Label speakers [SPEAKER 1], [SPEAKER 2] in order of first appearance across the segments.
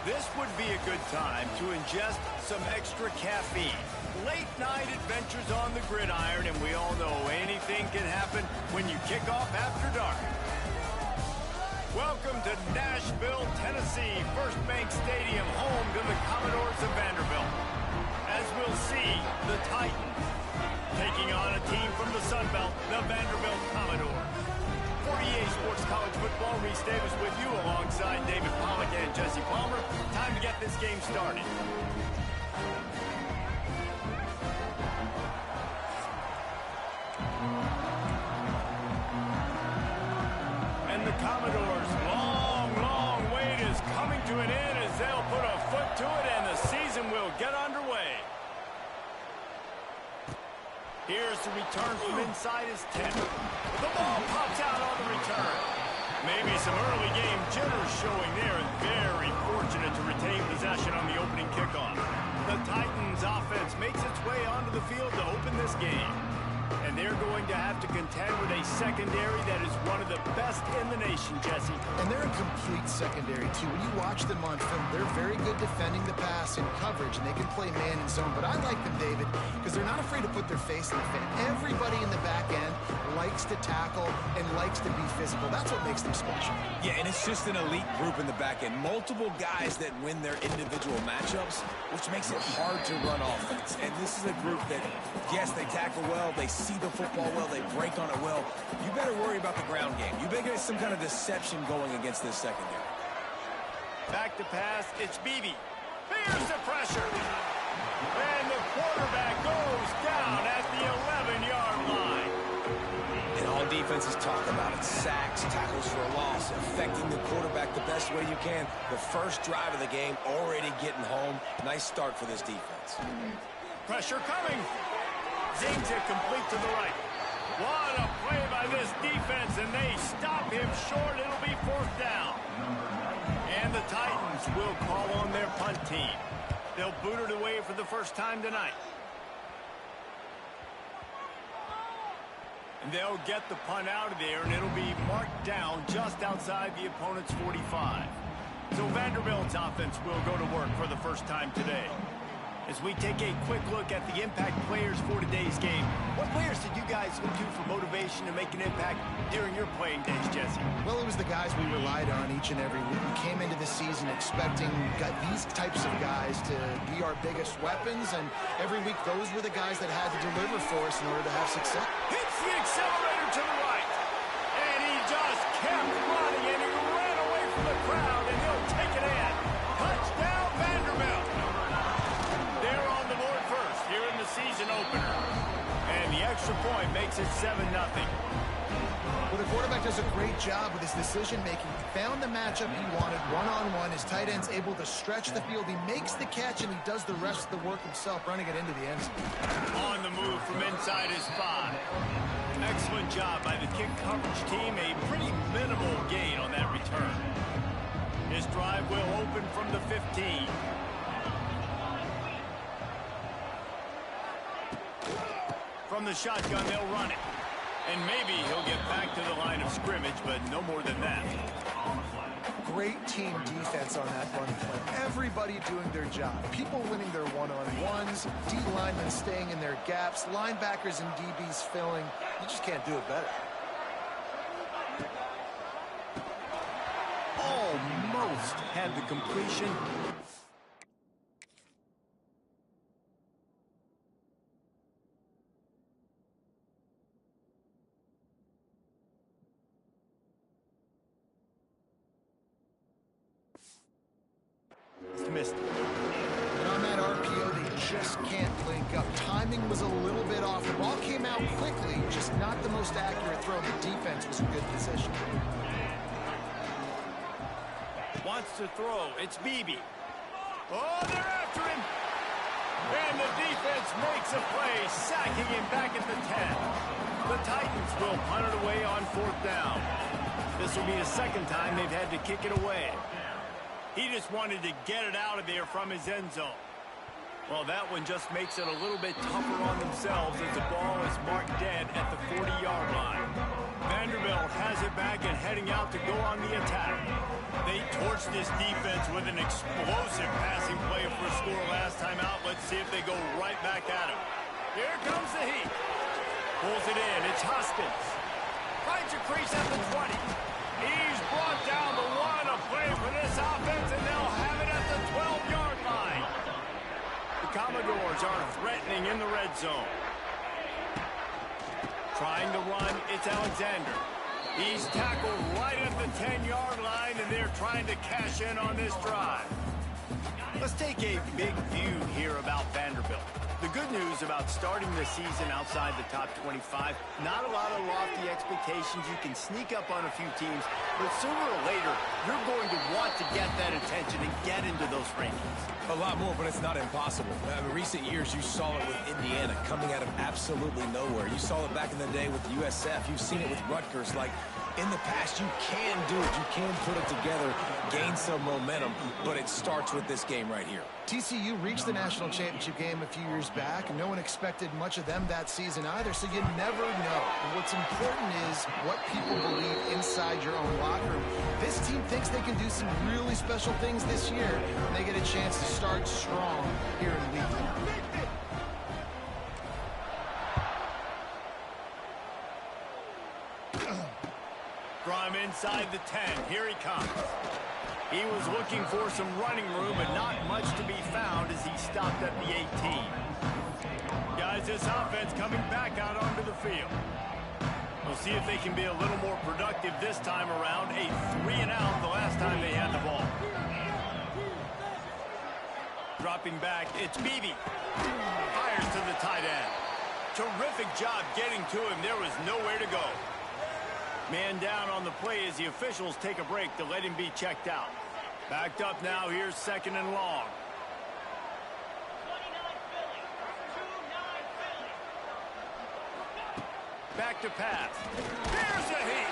[SPEAKER 1] This would be a good time to ingest some extra caffeine. Late night adventures on the gridiron, and we all know anything can happen when you kick off after dark. Welcome to Nashville, Tennessee, First Bank Stadium, home to the Commodores of Vanderbilt. As we'll see, the Titans taking on a team from the Sun Belt, the Vanderbilt Commodores. For EA Sports College Football, Reese Davis with you alongside David Pollack and Jesse Palmer. Time to get this game started. And the Commodores' long wait is coming to an end as they'll put a foot to it and the season will get underway. Here's the return from inside his 10. The ball pops out on the return. Maybe some early game jitters showing there, and very fortunate to retain possession on the opening kickoff. The Titans offense makes its way onto the field to open this game. And they're going to have to contend with a secondary that is one of the best in the nation, Jesse.
[SPEAKER 2] And they're a complete secondary, too. When you watch them on film, they're very good defending the pass and coverage, and they can play man and zone. But I like them, David, because they're not afraid to put their face in the fan. Everybody in the back end likes to tackle and likes to be physical. That's what makes them special.
[SPEAKER 3] Yeah, and it's just an elite group in the back end. Multiple guys that win their individual matchups, which makes it hard to run offense. And this is a group that, yes, they tackle well, they see the football well, they break on it well. You better worry about the ground game. You better get some kind of deception going against this secondary.
[SPEAKER 1] Back to pass, it's Beebe. Here's the pressure. And the quarterback goes down at the 11-yard line.
[SPEAKER 3] And all defenses talk about it. Sacks, tackles for a loss, affecting the quarterback the best way you can. The first drive of the game, already getting home. Nice start for this defense.
[SPEAKER 1] Pressure coming. Zings it complete to the right. What a play by this defense, and they stop him short. It'll be fourth down. And the Titans will call on their punt team. They'll boot it away for the first time tonight. And they'll get the punt out of there, and it'll be marked down just outside the opponent's 45. So Vanderbilt's offense will go to work for the first time today. As we take a quick look at the impact players for today's game, what players did you guys look to for motivation to make an impact during your playing days, Jesse?
[SPEAKER 2] Well, it was the guys we relied on each and every week. We came into the season expecting these types of guys to be our biggest weapons, and every week those were the guys that had to deliver for us in order to have success.
[SPEAKER 1] Hits the accelerator to the right, and he just kept running, and he ran away from the crowd, and he'll take it in. Touchdown, Vanderbilt! They're on the board first here in the season opener. And the extra point makes it 7-0.
[SPEAKER 2] Well, the quarterback does a great job with his decision-making. He found the matchup he wanted, one-on-one. His tight end's able to stretch the field. He makes the catch, and he does the rest of the work himself, running it into the end zone.
[SPEAKER 1] On the move from inside his 5. Excellent job by the kick coverage team. A pretty minimal gain on that return. His drive will open from the 15. From the shotgun, they'll run it. And maybe he'll get back to the line of scrimmage, but no more than that.
[SPEAKER 2] Great team defense on that run play. Everybody doing their job. People winning their one-on-ones, D linemen staying in their gaps, linebackers and DBs filling. You just can't do it better.
[SPEAKER 1] Almost had the completion. Missed it.
[SPEAKER 2] And on that RPO, they just can't link up. Timing was a little bit off. The ball came out quickly, just not the most accurate throw. The defense was in good position.
[SPEAKER 1] Wants to throw. It's Beebe. Oh, they're after him. And the defense makes a play, sacking him back at the 10. The Titans will punt it away on fourth down. This will be the second time they've had to kick it away. He just wanted to get it out of there from his end zone. Well, that one just makes it a little bit tougher on themselves as the ball is marked dead at the 40-yard line. Vanderbilt has it back and heading out to go on the attack. They torch torched this defense with an explosive passing play for a score last time out. Let's see if they go right back at him. Here comes the heat. Pulls it in. It's Hoskins. Finds a crease at the 20. He's brought down the one. A play for this offense, and they'll have it at the 12-yard line. The Commodores are threatening in the red zone. Trying to run, it's Alexander. He's tackled right at the 10-yard line, and they're trying to cash in on this drive. Let's take a big view here about Vanderbilt. The good news about starting the season outside the top 25, not a lot of lofty expectations. You can sneak up on a few teams, but sooner or later, you're going to want to get that attention and get into those rankings.
[SPEAKER 3] A lot more, but it's not impossible. In recent years, you saw it with Indiana coming out of absolutely nowhere. You saw it back in the day with USF. You've seen it with Rutgers. Like, in the past, you can do it. You can put it together, gain some momentum, but it starts with this game right here.
[SPEAKER 2] TCU reached the national championship game a few years back. No one expected much of them that season either, so you never know. What's important is what people believe inside your own locker room. This team thinks they can do some really special things this year, and they get a chance to start strong here in week 1.
[SPEAKER 1] From inside the 10, here he comes. He was looking for some running room, but not much to be found as he stopped at the 18. Guys, this offense coming back out onto the field. We'll see if they can be a little more productive this time around. A 3-and-out the last time they had the ball. Dropping back, it's Beebe. Fires to the tight end. Terrific job getting to him. There was nowhere to go. Man down on the play as the officials take a break to let him be checked out. Backed up now, here's 2nd and long. Back to pass. There's a heat.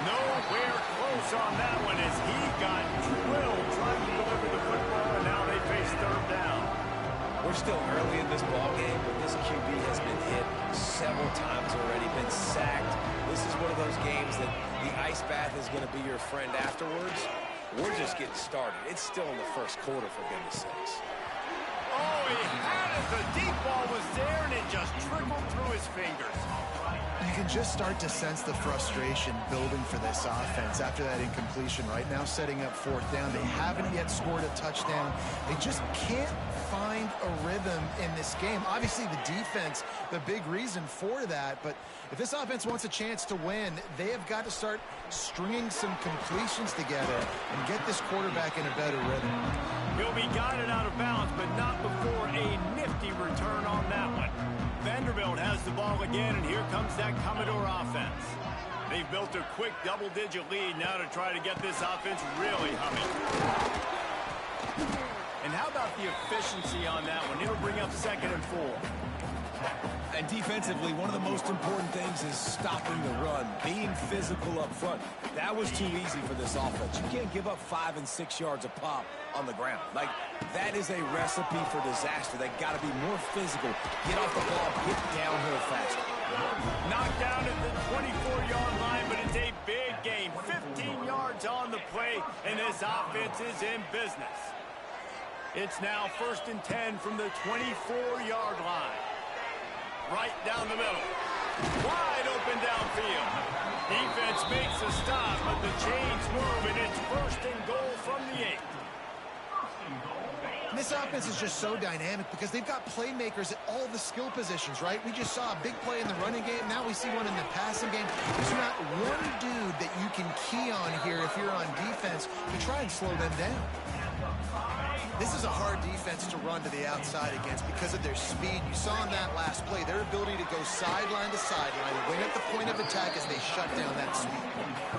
[SPEAKER 1] Nowhere close on that one as he got drilled trying to deliver the football, and now they face 3rd down.
[SPEAKER 3] We're still early in this ballgame, but this QB has been hit several times already, been sacked. This is one of those games that the ice bath is going to be your friend afterwards. We're just getting started. It's still in the first quarter, for goodness sakes.
[SPEAKER 1] Oh, he had it. The deep ball was there, and it just trickled through his fingers.
[SPEAKER 2] You can just start to sense the frustration building for this offense after that incompletion. Right now, setting up 4th down. They haven't yet scored a touchdown. They just can't find a rhythm in this game. Obviously, the defense, the big reason for that. But if this offense wants a chance to win, they have got to start stringing some completions together and get this quarterback in a better rhythm.
[SPEAKER 1] He'll be guided out of bounds, but not before a nifty return on that one. Vanderbilt has the ball again, and here comes that Commodore offense. They've built a quick double-digit lead now to try to get this offense really humming. And how about the efficiency on that one? It'll bring up 2nd and 4.
[SPEAKER 3] And defensively, one of the most important things is stopping the run, being physical up front. That was too easy for this offense. You can't give up 5 and 6 yards a pop on the ground. Like, that is a recipe for disaster. They got to be more physical, get off the ball, get downhill faster.
[SPEAKER 1] Knocked down at the 24-yard line, but it's a big gain. 15 yards on the play, and this offense is in business. It's now 1st and 10 from the 24-yard line. Right down the middle. Wide open downfield. Defense makes a stop, but the chains move, and it's 1st and goal from the 8.
[SPEAKER 2] This offense is just so dynamic because they've got playmakers at all the skill positions, right? We just saw a big play in the running game. Now we see one in the passing game. There's not one dude that you can key on here if you're on defense to try and slow them down. This is a hard defense to run to the outside against because of their speed. You saw in that last play, their ability to go sideline to sideline, win at the point of attack as they shut down that speed.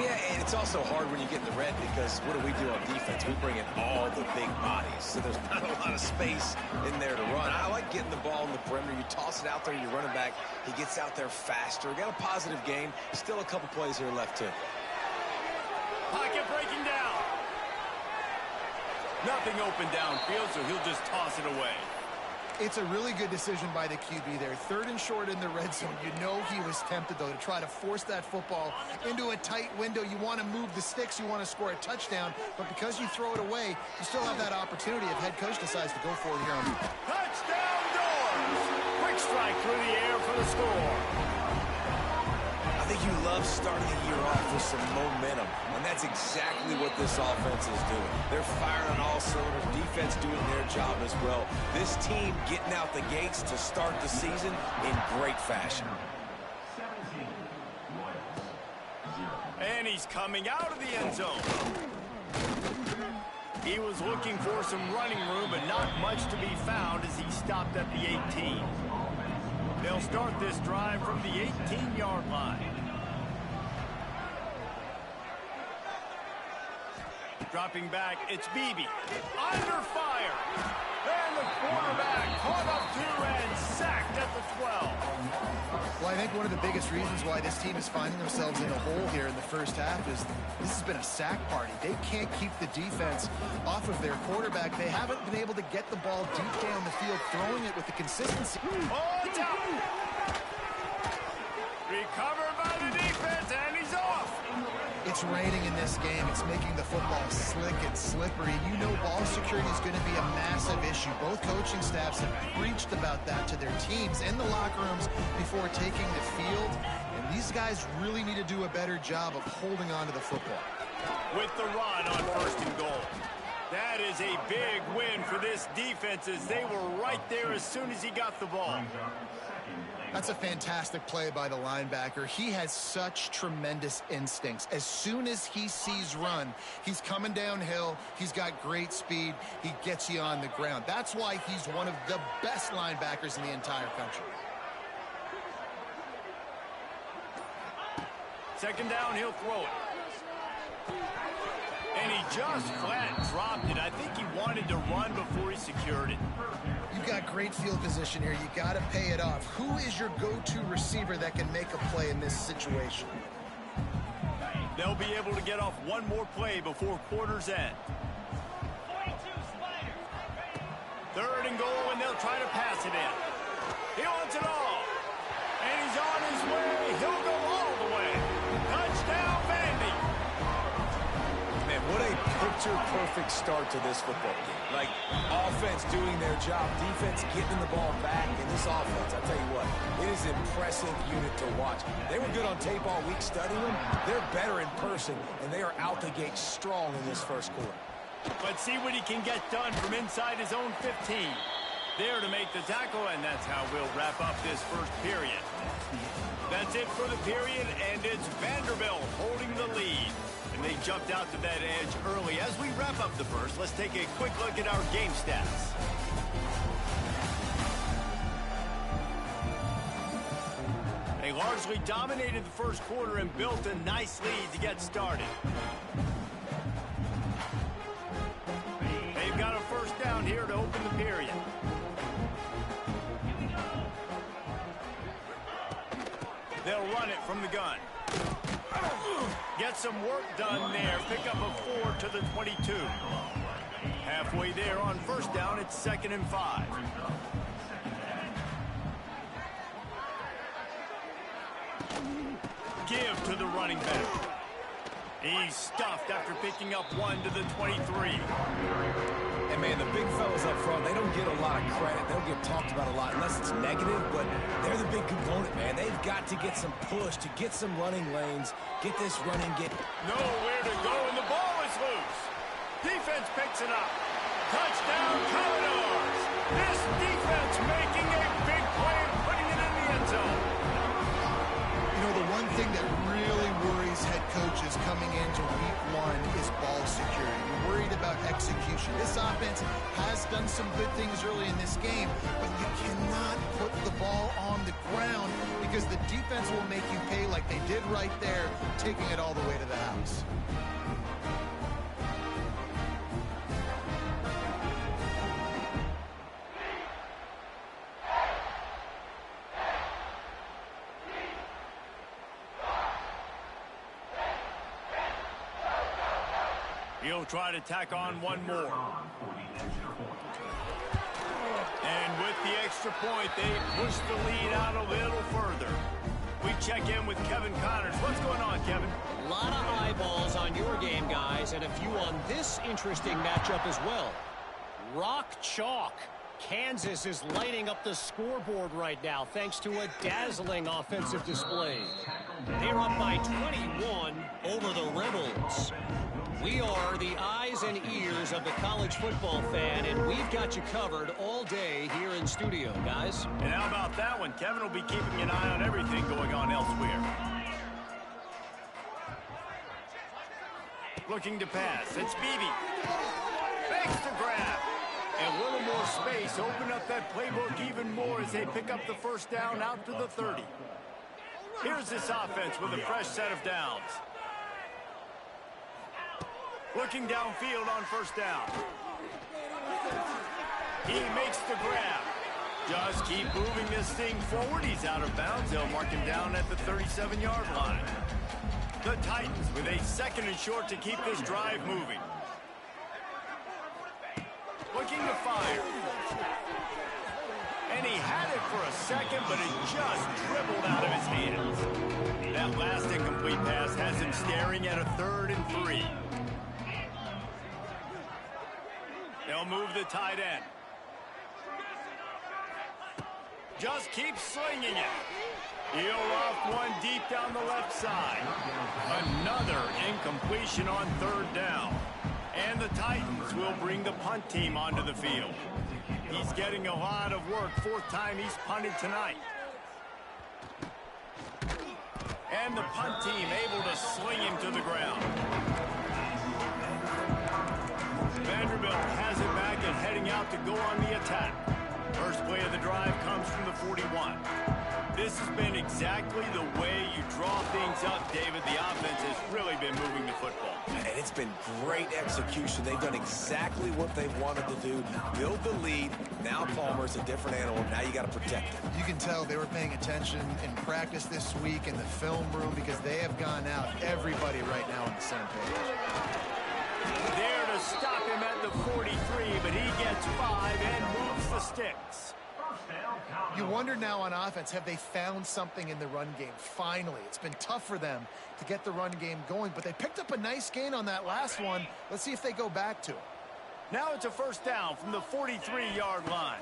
[SPEAKER 3] Yeah, and it's also hard when you get in the red because what do we do on defense? We bring in all the big bodies, so there's not a lot of space in there to run. I like getting the ball in the perimeter. You toss it out there, you're running back. He gets out there faster. Got a positive game. Still a couple plays here left, too.
[SPEAKER 1] Pocket breaking down. Nothing open downfield, so he'll just toss it away.
[SPEAKER 2] It's a really good decision by the QB there. 3rd and short in the red zone. You know he was tempted, though, to try to force that football into a tight window. You want to move the sticks. You want to score a touchdown. But because you throw it away, you still have that opportunity if head coach decides to go for it here on
[SPEAKER 1] Touchdown Doors! Quick strike through the air for the score.
[SPEAKER 3] I think you love starting the year off with some momentum, and that's exactly what this offense is doing. They're firing on all cylinders, defense doing their job as well. This team getting out the gates to start the season in great fashion.
[SPEAKER 1] And he's coming out of the end zone. He was looking for some running room, but not much to be found as he stopped at the 18. They'll start this drive from the 18-yard line. Dropping back, it's Beebe. Under fire. And the quarterback caught up to and sacked at the 12.
[SPEAKER 2] Well, I think one of the biggest reasons why this team is finding themselves in a hole here in the first half is this has been a sack party. They can't keep the defense off of their quarterback. They haven't been able to get the ball deep down the field, throwing it with the consistency.
[SPEAKER 1] Oh, it's out. Recovered by the defense, and he's off.
[SPEAKER 2] It's raining in this game. It's making the football slick and slippery. You know ball security is going to be a massive issue. Both coaching staffs have preached about that to their teams in the locker rooms before taking the field. And these guys really need to do a better job of holding on to the football.
[SPEAKER 1] With the run on 1st and goal. That is a big win for this defense as they were right there as soon as he got the ball.
[SPEAKER 2] That's a fantastic play by the linebacker. He has such tremendous instincts. As soon as he sees run, he's coming downhill. He's got great speed. He gets you on the ground. That's why he's one of the best linebackers in the entire country.
[SPEAKER 1] 2nd down, he'll throw it. And he just flat dropped it. I think he wanted to run before he secured it.
[SPEAKER 2] You've got great field position here. You got to pay it off. Who is your go-to receiver that can make a play in this situation?
[SPEAKER 1] They'll be able to get off one more play before quarter's end. 3rd and goal, and they'll try to pass it in. He wants it all. And he's on his way. He'll go all the way. Touchdown, Vandy.
[SPEAKER 3] Man, what a picture-perfect start to this football game. Like, offense doing their job, defense getting the ball back, and this offense, I tell you what, it is an impressive unit to watch. They were good on tape all week studying them. They're better in person, and they are out the gate strong in this first quarter.
[SPEAKER 1] Let's see what he can get done from inside his own 15. There to make the tackle, and that's how we'll wrap up this first period. That's it for the period, and it's Vanderbilt holding the lead. And they jumped out to that edge early. As we wrap up the first, let's take a quick look at our game stats. They largely dominated the first quarter and built a nice lead to get started. They've got a 1st down here to open the period. They'll run it from the gun. Get some work done there. Pick up a 4 to the 22. Halfway there on 1st down, it's 2nd and 5. Give to the running back. He's stuffed after picking up 1 to the 23.
[SPEAKER 3] And, man, the big fellas up front, they don't get a lot of credit. They'll get talked about a lot unless it's negative, but they're the big component, man. They've got to get some push, to get some running lanes, get this running,
[SPEAKER 1] nowhere to go, and the ball is loose. Defense picks it up. Touchdown, Commodores. This defense making a big play and putting it in the end zone.
[SPEAKER 2] You know, the one thing that really worries head coaches coming into week 1 is ball security. You're worried about execution. This offense has done some good things early in this game, but you cannot put the ball on the ground because the defense will make you pay like they did right there, taking it all the way to the house.
[SPEAKER 1] He'll try to tack on one more. And with the extra point, they push the lead out a little further. We check in with Kevin Connors. What's going on, Kevin?
[SPEAKER 4] A lot of eyeballs on your game, guys, and a few on this interesting matchup as well. Rock chalk. Kansas is lighting up the scoreboard right now thanks to a dazzling offensive display. They're up by 21 over the Rebels. We are the eyes and ears of the college football fan, and we've got you covered all day here in studio, guys.
[SPEAKER 1] And how about that one? Kevin will be keeping an eye on everything going on elsewhere. Looking to pass. It's Beebe. Makes the grab. And a little more space. Open up that playbook even more as they pick up the first down out to the 30. Here's this offense with a fresh set of downs. Looking downfield on first down. He makes the grab. Just keep moving this thing forward. He's out of bounds. They'll mark him down at the 37-yard line. The Titans with a 2nd and short to keep this drive moving. Looking to fire. And he had it for a second, but it just dribbled out of his hands. That last incomplete pass has him staring at a 3rd and 3. They'll move the tight end. Just keep slinging it. He'll off one deep down the left side. Another incompletion on 3rd down. And the Titans will bring the punt team onto the field. He's getting a lot of work. 4th time he's punted tonight. And the punt team able to sling him to the ground. Vanderbilt has it back and heading out to go on the attack. First play of the drive comes from the 41. This has been exactly the way you draw things up, David. The offense has really been moving the football.
[SPEAKER 3] And it's been great execution. They've done exactly what they wanted to do. Build the lead. Now Palmer's a different animal. Now you got to protect him.
[SPEAKER 2] You can tell they were paying attention in practice this week in the film room because they have gone out everybody right now on the same page.
[SPEAKER 1] There to stop him at the 43, but he gets 5 and moves the sticks.
[SPEAKER 2] You wonder now on offense, have they found something in the run game? Finally, it's been tough for them to get the run game going, but they picked up a nice gain on that last one. Let's see if they go back to it.
[SPEAKER 1] Now it's a first down from the 43-yard line.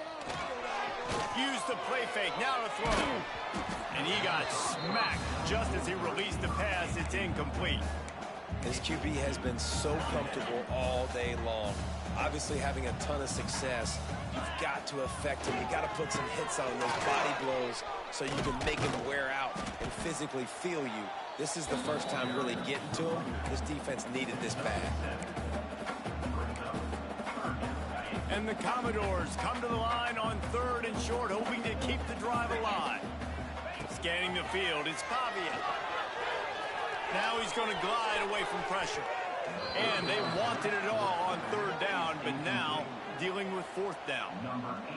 [SPEAKER 1] Use the play fake, now to throw. And he got smacked just as he released the pass. It's incomplete.
[SPEAKER 3] His QB has been so comfortable all day long. Obviously having a ton of success. You've got to affect him. You've got to put some hits on those body blows so you can make him wear out and physically feel you. This is the first time really getting to him. This defense needed this bad.
[SPEAKER 1] And the Commodores come to the line on 3rd and short, hoping to keep the drive alive. Scanning the field, it's Pavia. Now he's going to glide away from pressure. And they wanted it all on 3rd down, but now dealing with 4th down.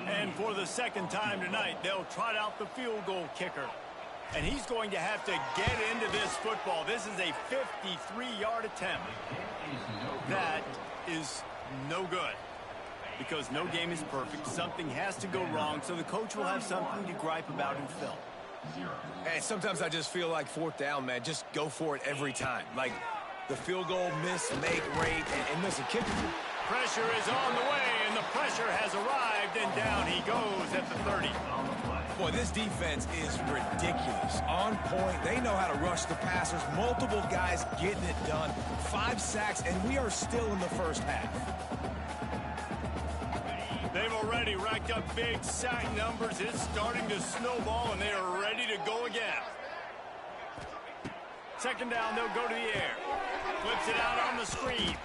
[SPEAKER 1] And for the 2nd time tonight, they'll trot out the field goal kicker. And he's going to have to get into this football. This is a 53-yard attempt. That is no good. Because no game is perfect. Something has to go wrong, so the coach will have something to gripe about in film.
[SPEAKER 3] And sometimes I just feel like 4th down, man. Just go for it every time. Like the field goal, miss, make, rate, and miss a kick.
[SPEAKER 1] Pressure is on the way, and the pressure has arrived, and down he goes at the 30.
[SPEAKER 3] Boy, this defense is ridiculous. On point. They know how to rush the passers. Multiple guys getting it done. 5 sacks, and we are still in the first half.
[SPEAKER 1] They've already racked up big sack numbers. It's starting to snowball, and they are ready to go again. 2nd down, they'll go to the air. Flips it out on the screen.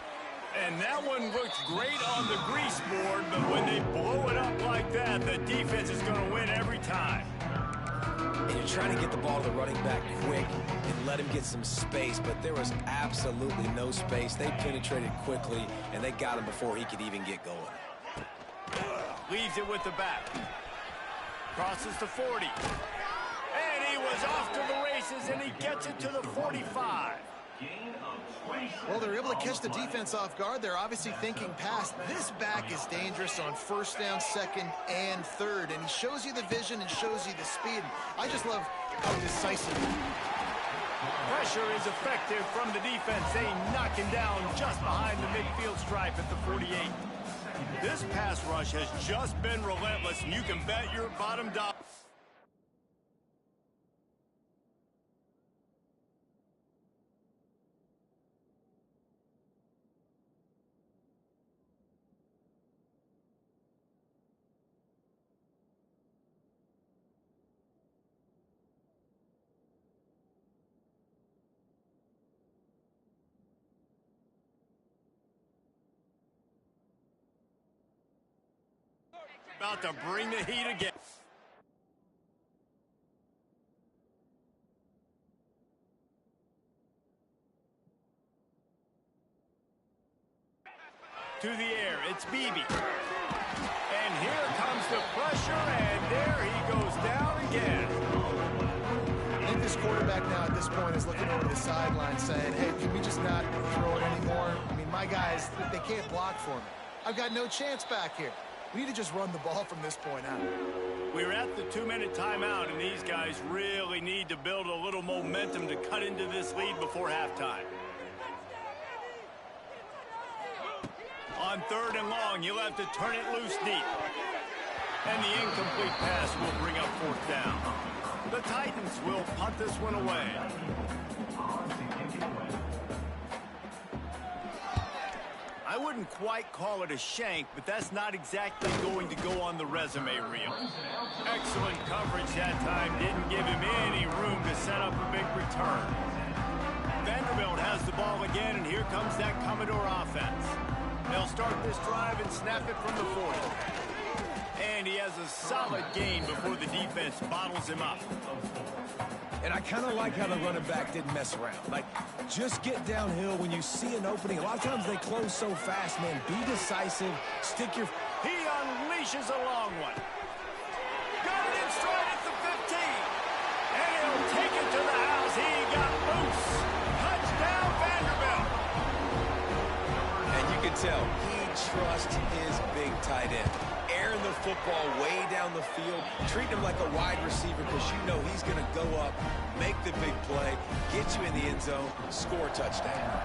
[SPEAKER 1] And that one looks great on the grease board, but when they blow it up like that, the defense is going to win every time.
[SPEAKER 3] And you're trying to get the ball to the running back quick and let him get some space, but there was absolutely no space. They penetrated quickly, and they got him before he could even get going.
[SPEAKER 1] Leaves it with the back. Crosses the 40. And he was off to the races, and he gets it to the 45.
[SPEAKER 2] Well, they're able to catch the defense off guard. They're obviously thinking pass. This back is dangerous on first down, second, and third. And he shows you the vision and shows you the speed. I just love how decisive.
[SPEAKER 1] Pressure is effective from the defense. They knock him down just behind the midfield stripe at the 48. This pass rush has just been relentless, and you can bet your bottom dollar. About to bring the heat again. To the air, it's Beebe. And here comes the pressure, and there he goes down again.
[SPEAKER 2] I think this quarterback now at this point is looking over the sideline saying, hey, can we just not throw it anymore? I mean, my guys, they can't block for me. I've got no chance back here. We need to just run the ball from this point out.
[SPEAKER 1] We're at the 2-minute timeout, and these guys really need to build a little momentum to cut into this lead before halftime. On third and long, you'll have to turn it loose deep. And the incomplete pass will bring up fourth down. The Titans will punt this one away. I wouldn't quite call it a shank, but that's not exactly going to go on the resume reel. Excellent coverage that time. Didn't give him any room to set up a big return. Vanderbilt has the ball again, and here comes that Commodore offense. They'll start this drive and snap it from the 40. And he has a solid gain before the defense bottles him up.
[SPEAKER 3] And I kind of like how the running back didn't mess around. Like, just get downhill when you see an opening. A lot of times they close so fast, man. Be decisive. Stick your...
[SPEAKER 1] He unleashes a long one. Got it in stride at the 15. And he'll take it to the house. He got loose. Touchdown, Vanderbilt.
[SPEAKER 3] And you can tell he trusts his big tight end. Airing the football way down the field, treating him like a wide receiver because you know he's going to go up, make the big play, get you in the end zone, score a touchdown.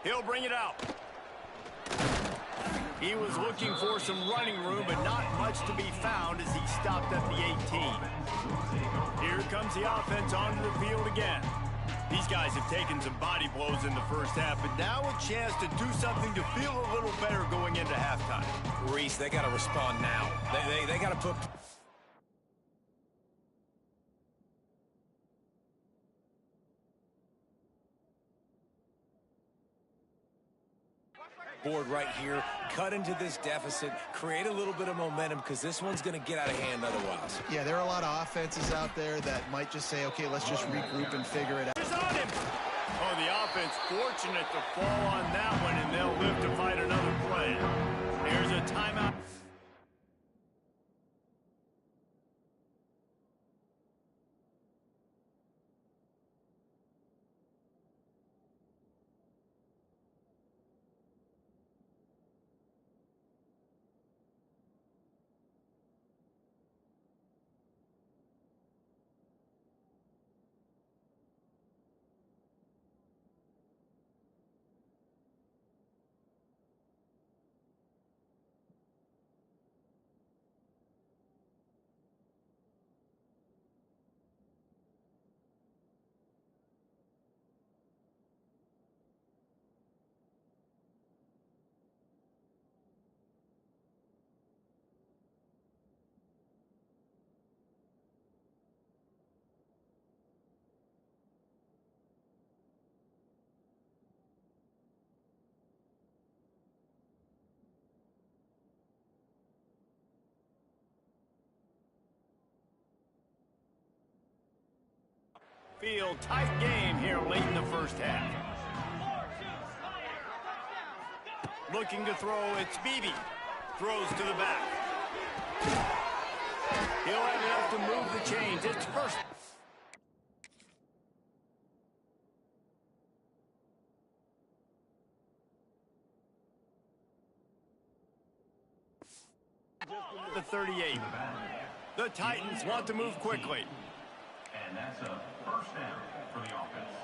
[SPEAKER 1] He'll bring it out. He was looking for some running room, but not much to be found as he stopped at the 18. Here comes the offense onto the field again. These guys have taken some body blows in the first half, but now a chance to do something to feel a little better going into halftime.
[SPEAKER 3] Reese, they got to respond now. They got to put... board right here, cut into this deficit, create a little bit of momentum because this one's going to get out of hand otherwise.
[SPEAKER 2] Yeah, there are a lot of offenses out there that might just say, okay, let's just regroup and figure it out.
[SPEAKER 1] He's on him. Oh, the offense fortunate to fall on that one, and they'll live to fight another play. Here's a timeout. Field, tight game here late in the first half. Looking to throw, it's Beebe. Throws to the back. He'll have enough to move the chains. It's first. The 38. The Titans want to move quickly.
[SPEAKER 5] And that's a first down for the offense.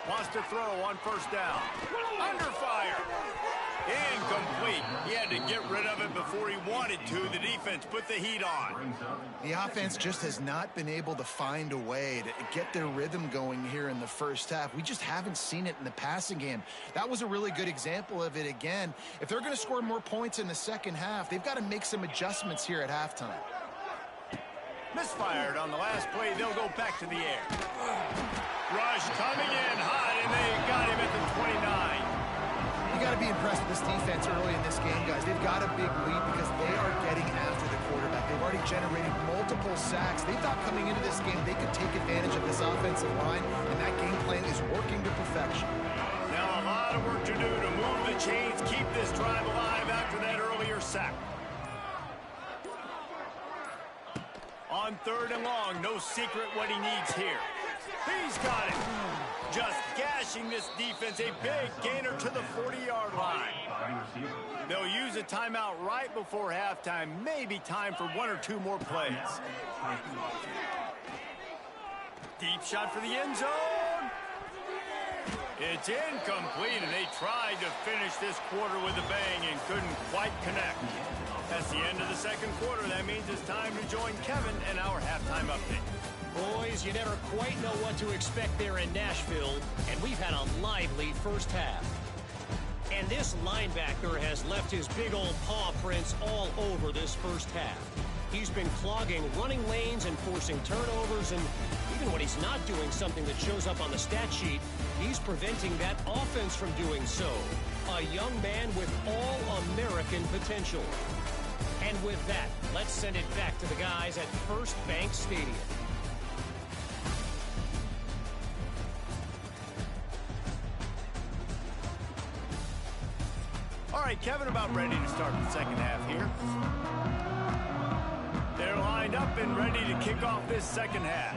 [SPEAKER 1] Wants to throw on first down. Under fire. Incomplete. He had to get rid of it before he wanted to. The defense put the heat on.
[SPEAKER 2] The offense just has not been able to find a way to get their rhythm going here in the first half. We just haven't seen it in the passing game. That was a really good example of it again. If they're going to score more points in the second half, they've got to make some adjustments here at halftime.
[SPEAKER 1] Misfired on the last play. They'll go back to the air. Rush coming in hot, and they got him at the 29.
[SPEAKER 2] You got to be impressed with this defense early in this game, guys. They've got a big lead because they are getting after the quarterback. They've already generated multiple sacks. They thought coming into this game they could take advantage of this offensive line, and that game plan is working to perfection.
[SPEAKER 1] Now a lot of work to do to move the chains, keep this drive alive after that earlier sack. On third and long, no secret what he needs here. He's got it. Just gashing this defense, a big gainer to the 40-yard line. They'll use a timeout right before halftime. Maybe time for one or two more plays. Deep shot for the end zone. It's incomplete, and they tried to finish this quarter with a bang and couldn't quite connect. That's the end of the second quarter. That means it's time to join Kevin and our halftime update.
[SPEAKER 4] Boys, you never quite know what to expect there in Nashville, and we've had a lively first half. And this linebacker has left his big old paw prints all over this first half. He's been clogging running lanes and forcing turnovers, and even when he's not doing something that shows up on the stat sheet, he's preventing that offense from doing so. A young man with all-American potential. And with that, let's send it back to the guys at First Bank Stadium.
[SPEAKER 1] All right, Kevin, about ready to start the second half here. They're lined up and ready to kick off this second half.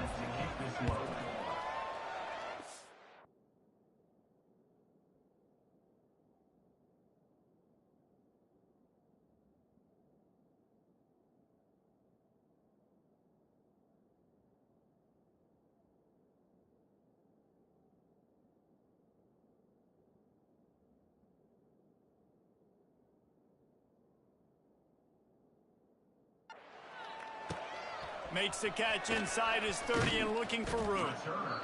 [SPEAKER 1] Makes the catch inside his 30 and looking for room.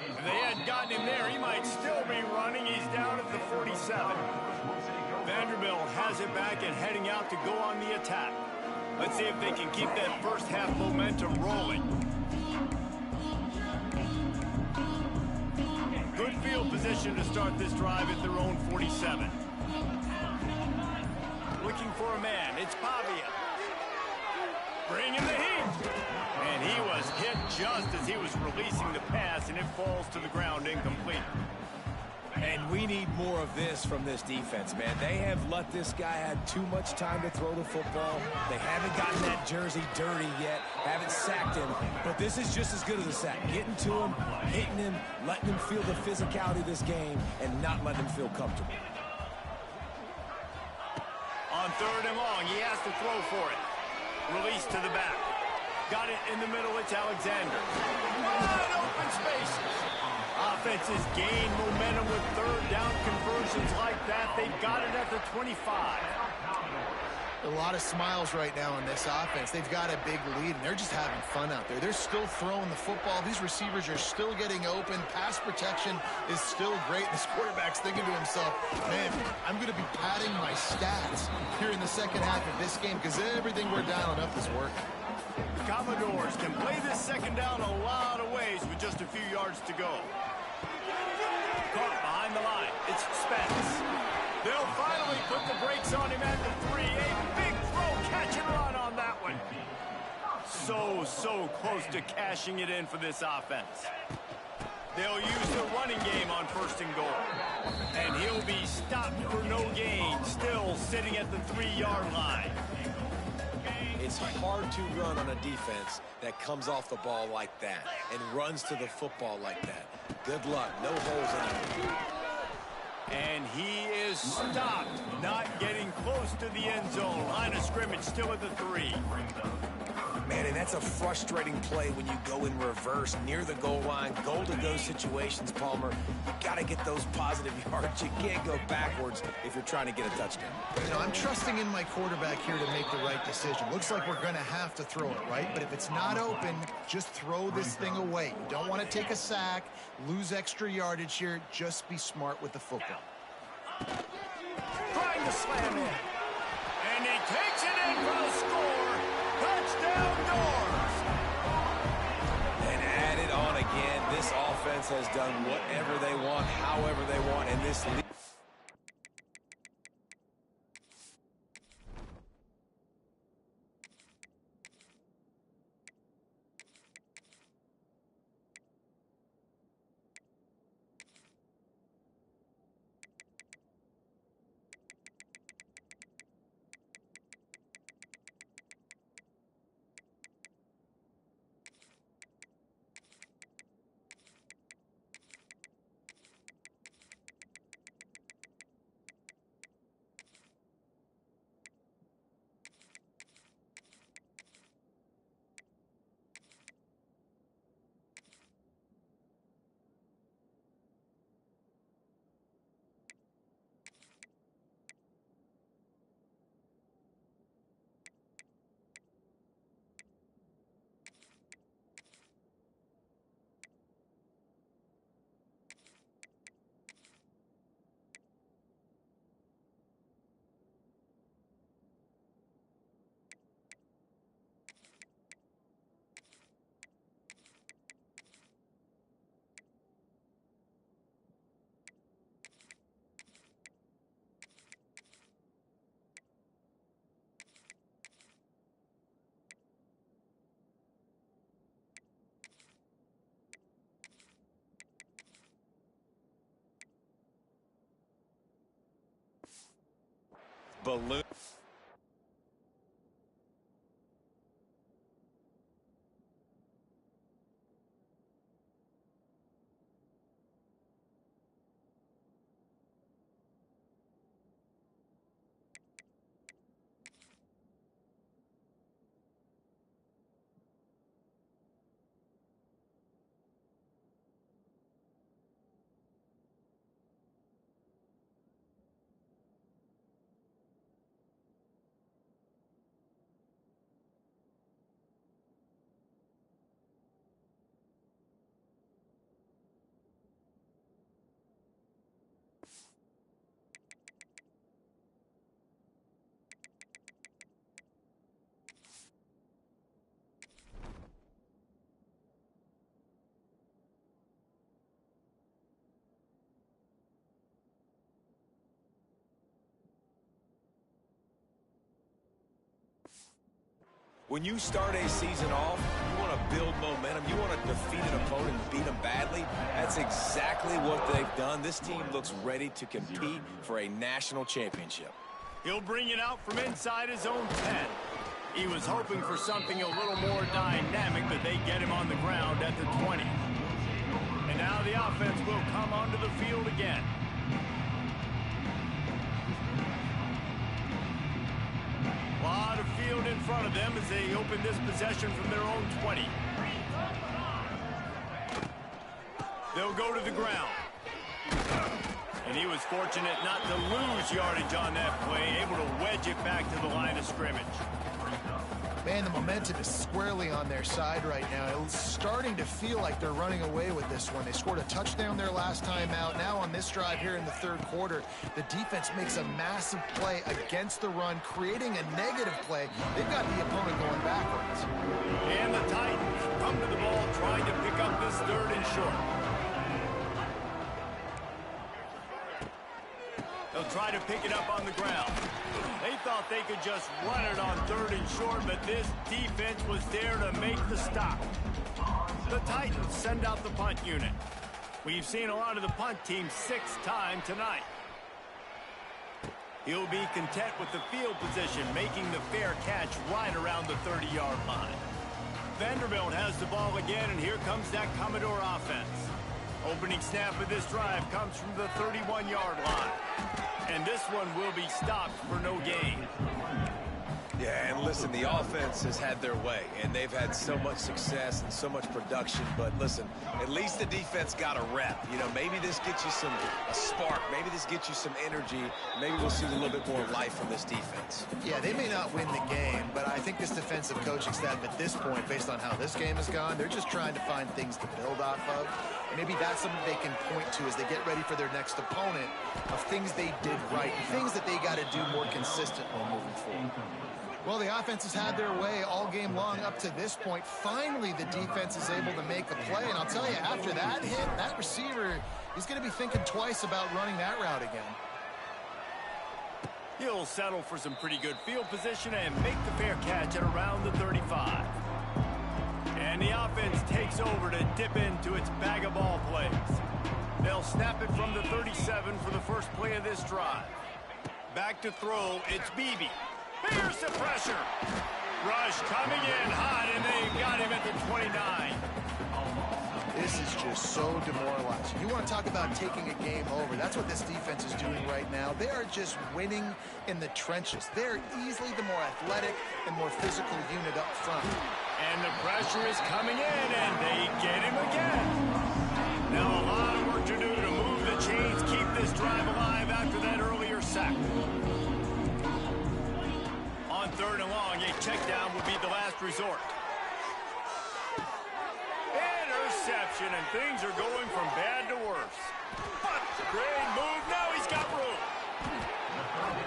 [SPEAKER 1] If they hadn't gotten him there, he might still be running. He's down at the 47. Vanderbilt has it back and heading out to go on the attack. Let's see if they can keep that first half momentum rolling. Good field position to start this drive at their own 47. Looking for a man. It's Pavia. Bringing the heat. And he was hit just as he was releasing the pass, and it falls to the ground incomplete.
[SPEAKER 3] And we need more of this from this defense, man. They have let this guy have too much time to throw the football. They haven't gotten that jersey dirty yet, haven't sacked him. But this is just as good as a sack. Getting to him, hitting him, letting him feel the physicality of this game, and not letting him feel comfortable.
[SPEAKER 1] On third and long, he has to throw for it. Release to the back. Got it in the middle, it's Alexander. Wide open spaces. Offenses gain momentum with third down conversions like that. They've got it at the 25.
[SPEAKER 2] A lot of smiles right now on this offense. They've got a big lead, and they're just having fun out there. They're still throwing the football. These receivers are still getting open. Pass protection is still great. This quarterback's thinking to himself, man, I'm going to be padding my stats here in the second half of this game because everything we're dialing up is working.
[SPEAKER 1] Commodores can play this second down a lot of ways with just a few yards to go. Caught behind the line. It's Spence. They'll finally put the brakes on him at the 3. A big throw, catch and run on that one. So close to cashing it in for this offense. They'll use the running game on first and goal. And he'll be stopped for no gain, still sitting at the 3-yard line.
[SPEAKER 3] It's hard to run on a defense that comes off the ball like that and runs to the football like that. Good luck. No holes in it.
[SPEAKER 1] And he is stopped, not getting close to the end zone. Line of scrimmage still at the 3.
[SPEAKER 3] Man, and that's a frustrating play when you go in reverse near the goal line. Goal-to-go situations, Palmer. You got to get those positive yards. You can't go backwards if you're trying to get a touchdown.
[SPEAKER 2] You know, I'm trusting in my quarterback here to make the right decision. Looks like we're going to have to throw it, right? But if it's not open, just throw this thing away. You don't want to take a sack, lose extra yardage here. Just be smart with the football.
[SPEAKER 1] Trying to slam in. And he takes it in for the score. Touchdown, Doors.
[SPEAKER 3] And add it on again. This offense has done whatever they want, however they want, and this league. Balloon. When you start a season off, you want to build momentum. You want to defeat an opponent and beat them badly. That's exactly what they've done. This team looks ready to compete for a national championship.
[SPEAKER 1] He'll bring it out from inside his own 10. He was hoping for something a little more dynamic, but they get him on the ground at the 20. And now the offense will come onto the field again. A lot of field in front of them as they open this possession from their own 20. They'll go to the ground. And he was fortunate not to lose yardage on that play, able to wedge it back to the line of scrimmage.
[SPEAKER 2] Man, the momentum is squarely on their side right now. It's starting to feel like they're running away with this one. They scored a touchdown their last time out. Now on this drive here in the third quarter, the defense makes a massive play against the run, creating a negative play. They've got the opponent going backwards.
[SPEAKER 1] And the Titans come to the ball trying to pick up this third and short. They'll try to pick it up on the ground. They thought they could just run it on third and short, but this defense was there to make the stop. The Titans send out the punt unit. We've seen a lot of the punt team 6 times tonight. He'll be content with the field position, making the fair catch right around the 30-yard line. Vanderbilt has the ball again, and here comes that Commodore offense. Opening snap of this drive comes from the 31-yard line. And this one will be stopped for no gain.
[SPEAKER 3] Yeah, and listen, the offense has had their way, and they've had so much success and so much production. But listen, at least the defense got a rep. You know, maybe this gets you a spark. Maybe this gets you some energy. Maybe we'll see a little bit more life from this defense.
[SPEAKER 2] Yeah, they may not win the game, but I think this defensive coaching staff at this point, based on how this game has gone, they're just trying to find things to build off of. Maybe that's something they can point to as they get ready for their next opponent, of things they did right, things that they got to do more consistently moving forward. Well, the offense has had their way all game long up to this point. Finally, the defense is able to make a play. And I'll tell you, after that hit, that receiver, he's going to be thinking twice about running that route again.
[SPEAKER 1] He'll settle for some pretty good field position and make the fair catch at around the 35. And the offense takes over to dip into its bag of ball plays. They'll snap it from the 37 for the first play of this drive. Back to throw, it's Beebe. Here's the pressure. Rush coming in hot, and they got him at the 29.
[SPEAKER 2] This is just so demoralizing. You want to talk about taking a game over. That's what this defense is doing right now. They are just winning in the trenches. They're easily the more athletic and more physical unit up front.
[SPEAKER 1] And the pressure is coming in, and they get him again. Now a lot of work to do to move the chains, keep this drive alive after that earlier sack. On third and long, a check down would be the last resort. Interception, and things are going from bad to worse. But great move, now he's got room.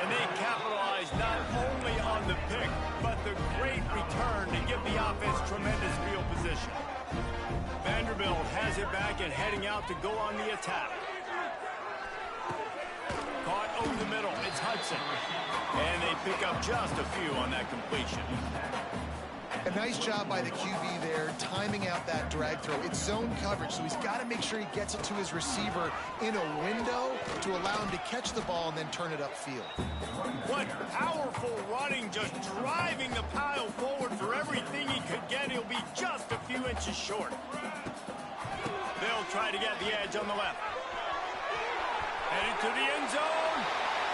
[SPEAKER 1] And they capitalize not only on the pick, but the great return to give the offense tremendous field position. Vanderbilt has it back and heading out to go on the attack. Caught over the middle, it's Hudson. And they pick up just a few on that completion.
[SPEAKER 2] A nice job by the QB there, timing out that drag throw. It's zone coverage, so he's got to make sure he gets it to his receiver in a window to allow him to catch the ball and then turn it upfield.
[SPEAKER 1] What powerful running, just driving the pile forward for everything he could get. He'll be just a few inches short. They'll try to get the edge on the left. Headed to the end zone,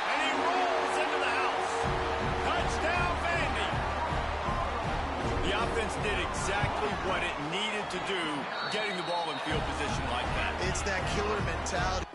[SPEAKER 1] and he rolls into the house. Touchdown, Vandy. The offense did exactly what it needed to do, getting the ball in field position like that.
[SPEAKER 2] It's that killer mentality.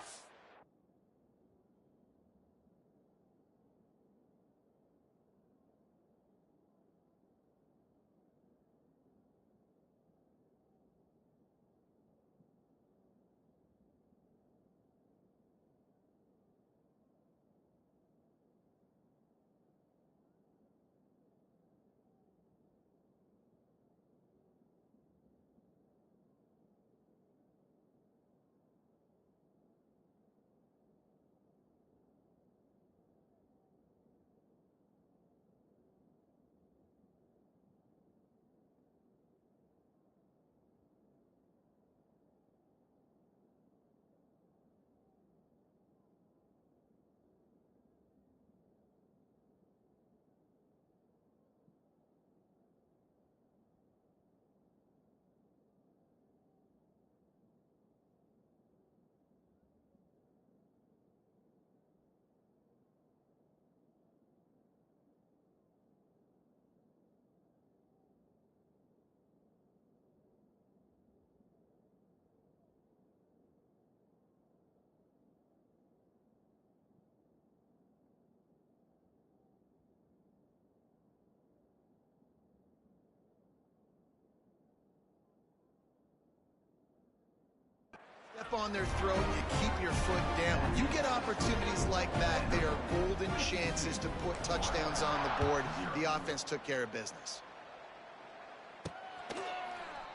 [SPEAKER 2] Step on their throat, you keep your foot down. When you get opportunities like that, they are golden chances to put touchdowns on the board. The offense took care of business.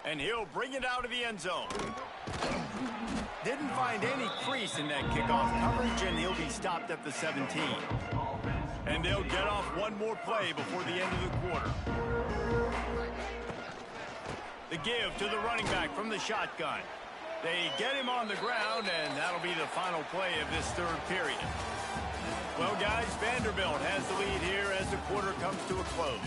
[SPEAKER 1] And he'll bring it out of the end zone. Didn't find any crease in that kickoff coverage, and he'll be stopped at the 17. And they'll get off one more play before the end of the quarter. The give to the running back from the shotgun. They get him on the ground, and that'll be the final play of this third period. Well, guys, Vanderbilt has the lead here as the quarter comes to a close.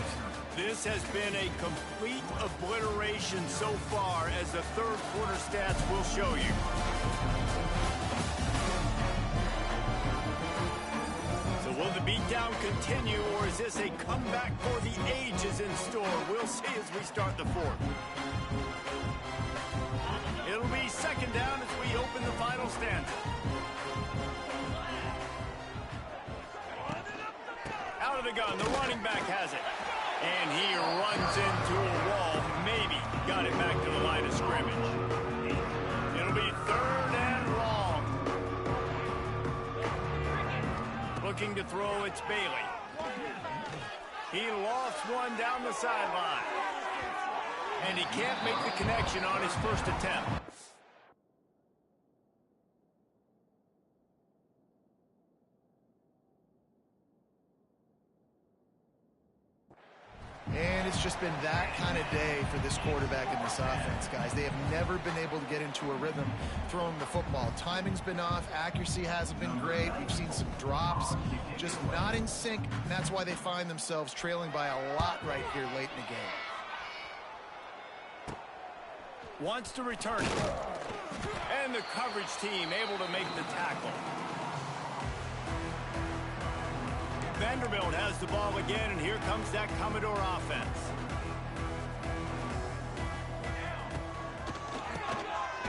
[SPEAKER 1] This has been a complete obliteration so far, as the third quarter stats will show you. So will the beatdown continue, or is this a comeback for the ages in store? We'll see as we start the fourth. It'll be second down as we open the final stanza. Out of the gun, the running back has it. And he runs into a wall. Maybe got it back to the line of scrimmage. It'll be third and long. Looking to throw, it's Bailey. He lofts one down the sideline. And he can't make the connection on his first attempt.
[SPEAKER 2] And it's just been that kind of day for this quarterback and this offense, guys. They have never been able to get into a rhythm throwing the football. Timing's been off. Accuracy hasn't been great. We've seen some drops, just not in sync, and that's why they find themselves trailing by a lot right here late in the game.
[SPEAKER 1] Wants to return it. And the coverage team able to make the tackle. Vanderbilt has the ball again, and here comes that Commodore offense.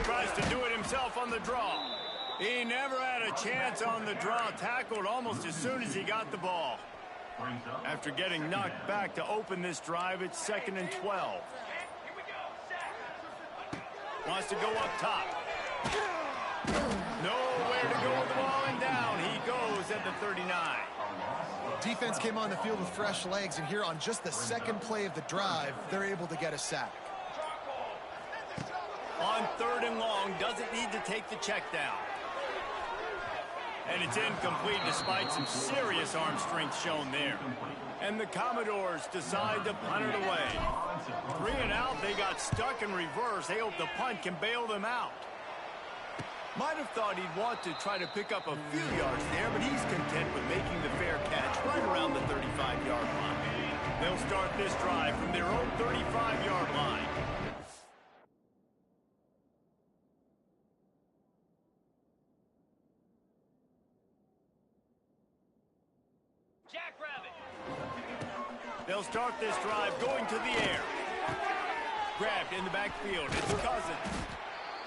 [SPEAKER 1] Tries to do it himself on the draw. He never had a chance on the draw. Tackled almost as soon as he got the ball. After getting knocked back to open this drive, it's 2nd and 12. Wants to go up top. Nowhere to go with the ball, and down he goes at the 39.
[SPEAKER 2] Defense came on the field with fresh legs, and here on just the second play of the drive, they're able to get a sack.
[SPEAKER 1] On 3rd and long, doesn't need to take the check down. And it's incomplete despite some serious arm strength shown there. And the Commodores decide to punt it away. 3 and out, they got stuck in reverse. They hope the punt can bail them out. Might have thought he'd want to try to pick up a few yards there, but he's content with making the fair catch right around the 35-yard line. They'll start this drive from their own 35-yard line. Jackrabbit. They'll start this drive going to the air. Grabbed in the backfield. It's Cousins.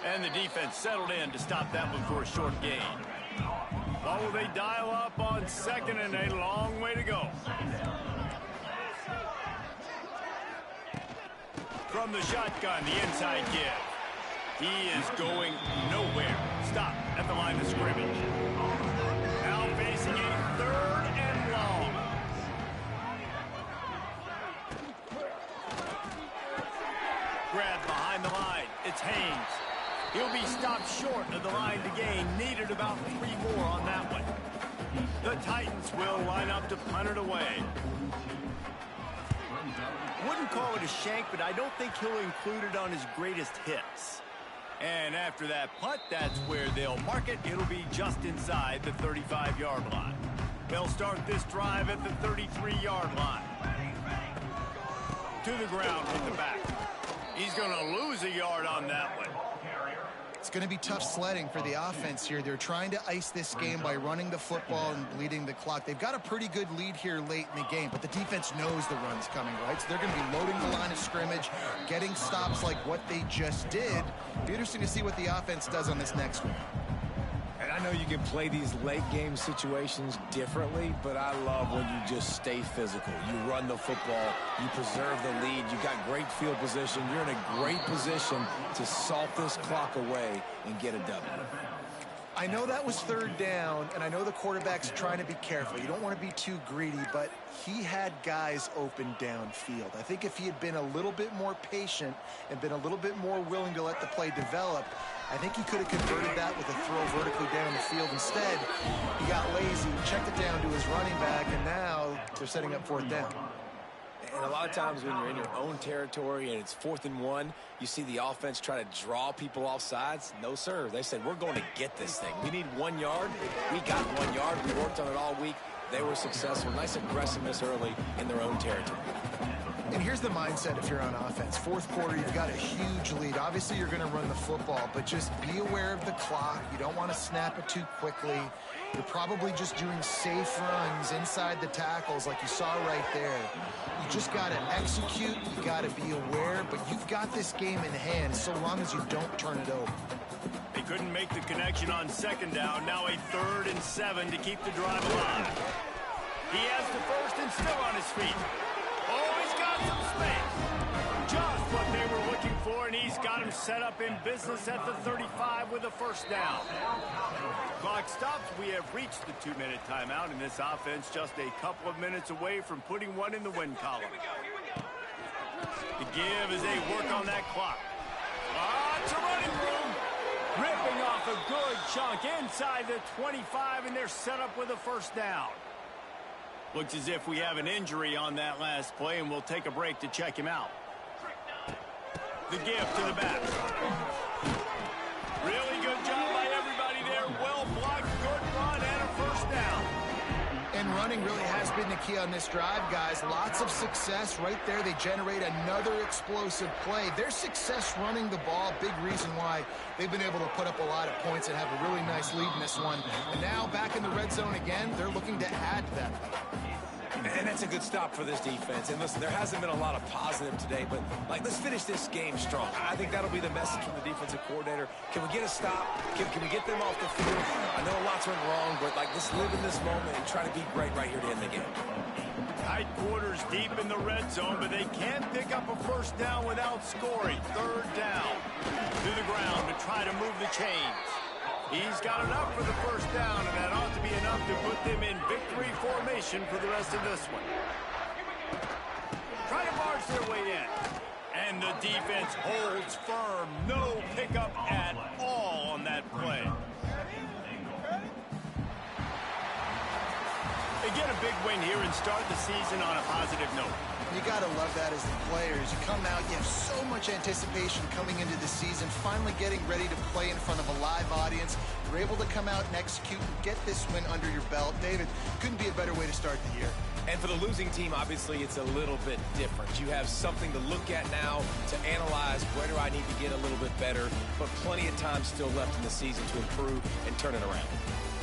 [SPEAKER 1] And the defense settled in to stop that one for a short gain. Oh, they dial up on 2nd and a long way to go. From the shotgun, the inside give. He is going nowhere. Stop at the line of scrimmage. Now facing a 3rd and long. Grab behind the line. It's Haynes. He'll be stopped short of the line to gain. Needed about 3 more on that one. The Titans will line up to punt it away. Wouldn't call it a shank, but I don't think he'll include it on his greatest hits. And after that punt, that's where they'll mark it. It'll be just inside the 35-yard line. They'll start this drive at the 33-yard line. To the ground with the back. He's going to lose a yard on that one.
[SPEAKER 2] It's going to be tough sledding for the offense here. They're trying to ice this game by running the football and bleeding the clock. They've got a pretty good lead here late in the game, but the defense knows the run's coming, right? So they're going to be loading the line of scrimmage, getting stops like what they just did. Be interesting to see what the offense does on this next one.
[SPEAKER 3] And I know you can play these late game situations differently, but I love when you just stay physical. You run the football, you preserve the lead, you got great field position, you're in a great position to salt this clock away and get a W.
[SPEAKER 2] I know that was 3rd down, and I know the quarterback's trying to be careful. You don't want to be too greedy, but he had guys open downfield. I think if he had been a little bit more patient and been a little bit more willing to let the play develop, I think he could have converted that with a throw vertically down the field. Instead, he got lazy, checked it down to his running back, and now they're setting up 4th down.
[SPEAKER 3] And And a lot of times when you're in your own territory and it's 4th and 1, you see the offense try to draw people off sides. No, sir. They said, we're going to get this thing. We need 1 yard. We got 1 yard. We worked on it all week. They were successful. Nice aggressiveness early in their own territory.
[SPEAKER 2] And here's the mindset if you're on offense. 4th quarter, you've got a huge lead. Obviously, you're going to run the football, but just be aware of the clock. You don't want to snap it too quickly. You're probably just doing safe runs inside the tackles like you saw right there. You just got to execute. You got to be aware, but you've got this game in hand so long as you don't turn it over.
[SPEAKER 1] They couldn't make the connection on 2nd down. Now a 3rd and 7 to keep the drive alive. He has the first and still on his feet. Oh, he's got some space. Just what they were looking for, and he's got him set up in business at the 35 with a 1st down. Clock stops. We have reached the 2-minute timeout, and this offense just a couple of minutes away from putting one in the win column. The give as they work on that clock. It's a running room. Ripping off a good chunk inside the 25, and they're set up with a 1st down. Looks as if we have an injury on that last play, and we'll take a break to check him out. The give to the back. Really good job by everybody there. Well blocked, good run, and a 1st down.
[SPEAKER 2] And running really has been the key on this drive, guys. Lots of success right there. They generate another explosive play. Their success running the ball, big reason why they've been able to put up a lot of points and have a really nice lead in this one. And now back in the red zone again, they're looking to add to that lead.
[SPEAKER 3] And that's a good stop for this defense. And listen, there hasn't been a lot of positive today, but, let's finish this game strong. I think that'll be the message from the defensive coordinator. Can we get a stop? Can we get them off the field? I know lots went wrong, but, let's live in this moment and try to be great right here to end the game.
[SPEAKER 1] Tight quarters deep in the red zone, but they can't pick up a 1st down without scoring. 3rd down. To the ground to try to move the chains. He's got enough for the 1st down, and that ought to be enough to put them in victory formation for the rest of this one. Try to barge their way in. And the defense holds firm. No pickup at all on that play. They get a big win here and start the season on a positive note.
[SPEAKER 2] You got to love that as the players. You come out, you have so much anticipation coming into the season, finally getting ready to play in front of a live audience. You're able to come out and execute and get this win under your belt. David, couldn't be a better way to start the year.
[SPEAKER 3] And for the losing team, obviously, it's a little bit different. You have something to look at now, to analyze where do I need to get a little bit better, but plenty of time still left in the season to improve and turn it around.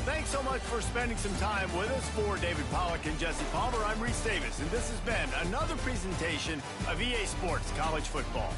[SPEAKER 1] Thanks so much for spending some time with us. For David Pollack and Jesse Palmer, I'm Reese Davis, and this has been another presentation of EA Sports College Football.